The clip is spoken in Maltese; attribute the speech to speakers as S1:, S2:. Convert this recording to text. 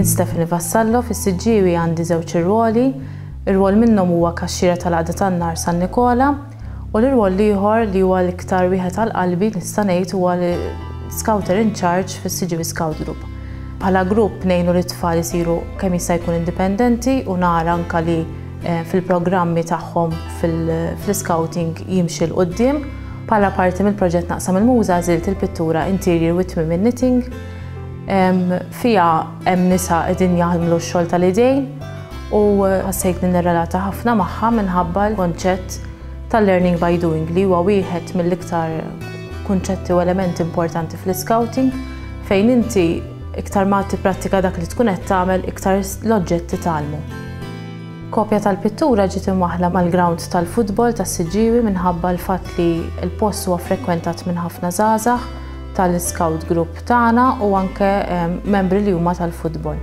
S1: Jien Stefani Vassallo fis-Siġġiewi għandi żewġ irwoli. Ir-rwol minnhom huwa kaxxiera tal-Għaqda tan-Nar San Nikola u l-irwol ieħor li huwa l-iktar wieħed tal-qalbi nista' ngħid huwa Scouter in Charge fis-Siġġiewi Scout Group. Bħala grupp ngħinu lit-tfal isiru kemm jista' jkun indipendenti u nara anke li fil-programmi tagħhom fl-scouting jimxi l qudiem. Bħala parti mill-proġett Naqsam il-Muża żilt il-pittura interior with women knitting. Fiha hemm nisa qegħdin jagħmlu x-xogħol tal-idejn u ħassejt li nirrelata ħafna magħha minħabba l-konċett tal-learning by doing li huwa wieħed mill-iktar kunċetti u elementi importanti fl-scouting fejn inti iktar ma tipprattika dak li tkun qed tagħmel iktar l-oġġett titgħallmu. Kopja tal-pittura ġiet imwaħħla mal-ground tal-futbol tas-Siġġiewi minħabba l-fatt li l-post huwa frekkwentat minn ħafna żgħażagħ tal-Scout Group tagħna u anke membri li huma tal-futbol.